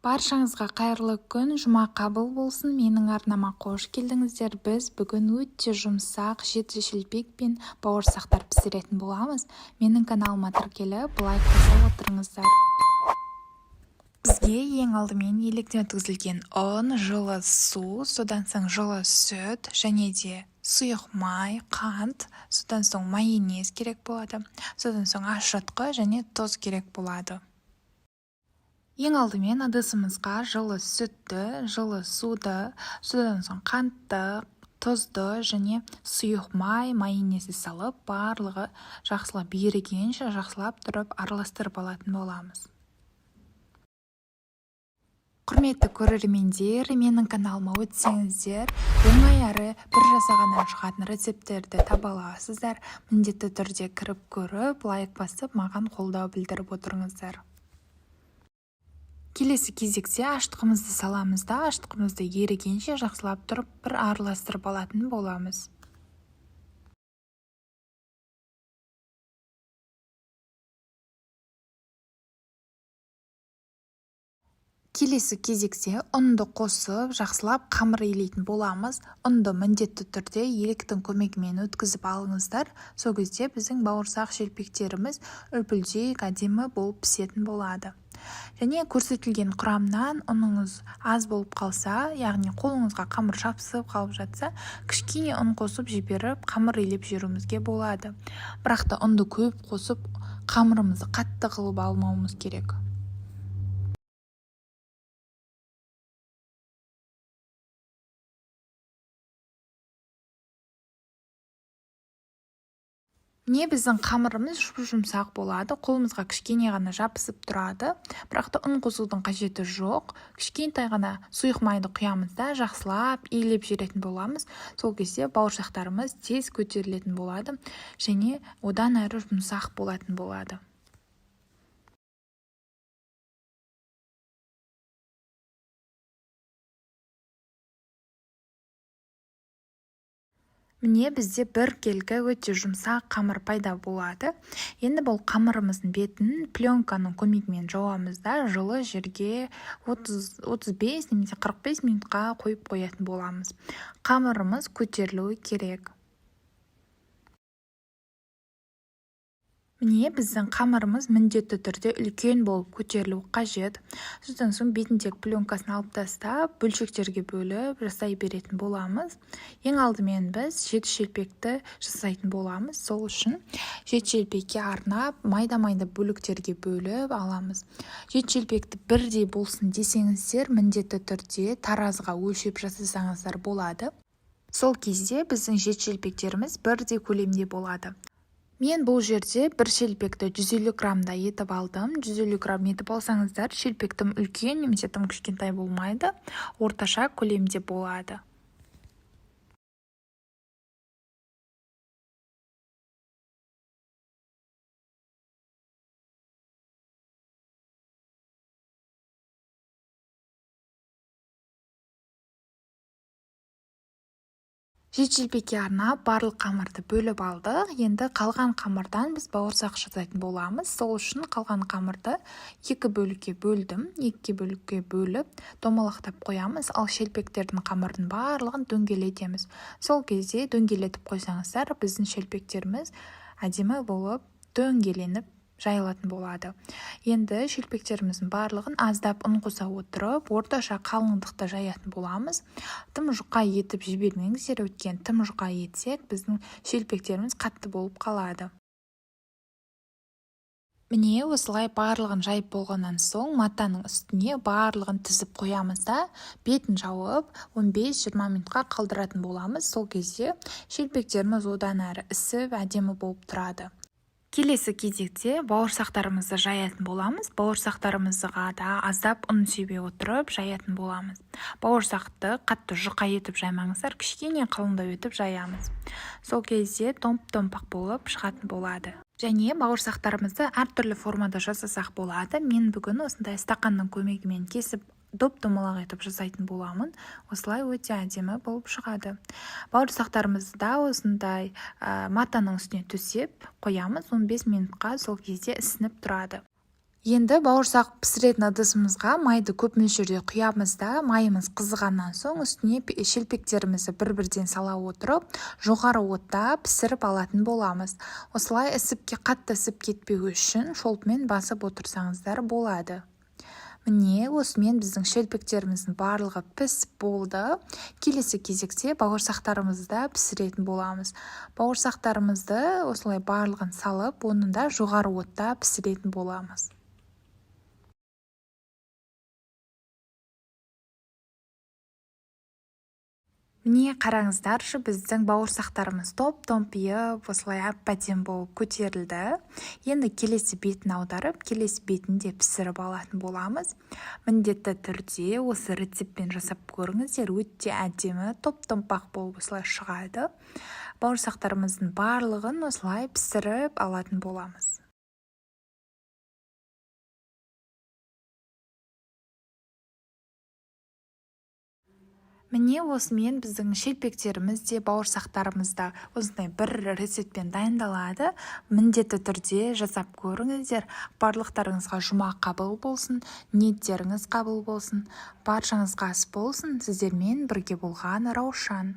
Баршаңызға қайырлы күн, жұма қабыл болсын. Менің арнама қош келдіңіздер. Біз бүгін өте жұмсақ жеті шелпек пен бауырсақтар пісіретін боламыз. Менің каналыма тіркеліп, лайк басып отырыңыздар. Бізге ең алдымен електен өткізілген ұн, жылы су, содан соң жылы сүт және де сұйық май, қант, содан соң майонез керек болады. Содан соң ашытқы және тұз керек болады. Ең алдымен ыдысымызға жылы сүтті, жылы суды, содан соң қантты, тұзды және сұйық май, майонезді салып, барлығы жақсылап ерігенше жақсылап тұрып араластырып алатын боламыз. Құрметті көрермендер, менің каналыма өтсеңіздер, оңай әрі бір жасағаннан шығатын рецепттерді таба аласыздар. Міндетті түрде кіріп көріп, лайк басып, маған қолдау білдіріп отырыңыздар. Келесі кезекте аштығымызды саламыз да, аштығымызды ерігенше жақсылап тұрып бір араластырып алатын боламыз. Келесі кезекте ұнды қосып, жақсылап қамыр илейтін боламыз. Ұнды міндетті түрде електің көмегімен өткізіп алыңыздар. Сол кезде біздің бауырсақ шелпектеріміз үлпілдек, әдемі болып пісетін болады. Және көрсетілген құрамнан ұныңыз аз болып қалса, яғни қолыңызға қамыр жабысып қалып жатса, кішкене ұн қосып жіберіп, қамыр илеп жіберуімізге болады. Бірақ та ұнды көп қосып, қамырымызды қатты қылып алмауымыз керек. Міне біздің қамырымыз жұмсақ болады, қолымызға кішкене ғана жабысып тұрады, бірақ та ұн қосудың қажеті жоқ. Кішкентай ғана сұйық майды құямыз да жақсылап илеп жіберетін боламыз. Сол кезде бауырсақтарымыз тез көтерілетін болады және одан әрі жұмсақ болатын болады. Міне бізде бір келгі өте жұмсақ қамыр пайда болады. Енді бұл қамырымыздың бетін пленканың көмегімен жауамыз да жылы жерге 35 немесе 45 минутқа қойып қоятын боламыз. Қамырымыз көтерілуі керек. Міне біздің қамырымыз міндетті түрде үлкен болып көтерілуі қажет. Содан соң бетіндегі пленкасын алып тастап, бөлшектерге бөліп жасай беретін боламыз. Ең алдымен біз жеті шелпекті жасайтын боламыз. Сол үшін жеті шелпекке арнап, майда-майда бөліктерге бөліп аламыз. Жеті шелпекті бірдей болсын десеңіздер, міндетті түрде таразыға өлшеп жасасаңыздар болады. Сол кезде біздің жеті шелпектеріміз бірдей көлемде болады. Мен бұл жерде бір шелпекті 150 граммда етіп алдым. 150 грамм етіп алсаңыздар, шелпек тым үлкен немесе тым кішкентай болмайды, орташа көлемде болады. Жеті шелпекке арнап барлық қамырды бөліп алдық. Енді қалған қамырдан біз бауырсақ жасайтын боламыз. Сол үшін қалған қамырды екі бөлікке бөлдім. Екі бөлікке бөліп домалақтап қоямыз, ал шелпектердің қамырын барлығын дөңгелетеміз. Сол кезде дөңгелетіп қойсаңыздар, біздің шелпектеріміз әдемі болып дөңгеленіп жайылатын болады. Енді шелпектеріміздің барлығын аздап ұн қоса отырып, орташа қалыңдықта жаятын боламыз. Тым жұқа етіп жібермеңіздер, өткен тым жұқа етсек, біздің шелпектеріміз қатты болып қалады. Міне осылай барлығын жайып болғаннан соң матаның үстіне барлығын тізіп қоямыз да, бетін жауып 15-20 минутқа қалдыратын боламыз. Сол кезде шелпектеріміз одан әрі ісіп әдемі болып тұрады. Келесі кезекте бауырсақтарымызды жаятын боламыз. Бауырсақтарымызға да аздап ұн себе отырып жаятын боламыз. Бауырсақты қатты жұқа етіп жаймаңыздар, кішкене қалыңдау етіп жаямыз. Сол кезде томп-томпақ болып шығатын болады. Және бауырсақтарымызды әртүрлі формада жасасақ болады. Мен бүгін осындай стақанның көмегімен кесіп доп-домалақ етіп жасайтын боламын. Осылай өте әдемі болып шығады. Бауырсақтарымызды да осындай матаның үстіне төсеп қоямыз. 15 минутқа сол кезде ісініп тұрады. Енді бауырсақ пісіретін ыдысымызға майды көп мөлшерде құямыз да, майымыз қызғаннан соң үстіне шелпектерімізді бір-бірден сала отырып, жоғары отта пісіріп алатын боламыз. Осылай қатты ісіп кетпеу үшін шолпымен басып отырсаңыздар болады. Міне, осымен біздің шелпектеріміздің барлығы пісіп болды. Келесі кезекте бауырсақтарымызды пісіретін боламыз. Бауырсақтарымызды осылай барлығын салып, оны да жоғары отта пісіретін боламыз. Міне қараңыздаршы, біздің бауырсақтарымыз топ-томпиып, осылай әп-әдемі болып көтерілді. Енді келесі бетін аударып, келесі бетін де пісіріп алатын боламыз. Міндетті түрде осы рецептпен жасап көріңіздер, өте әдемі, топ-томпақ болып осылай шығады. Бауырсақтарымыздың барлығын осылай пісіріп алатын боламыз. Міне осымен біздің шелпектеріміз де бауырсақтарымыз да осындай бір рецептпен дайындалады. Міндетті түрде жасап көріңіздер. Барлықтарыңызға жұма қабыл болсын, ниеттеріңіз қабыл болсын, баршаңызға ас болсын. Сіздермен бірге болған Раушан.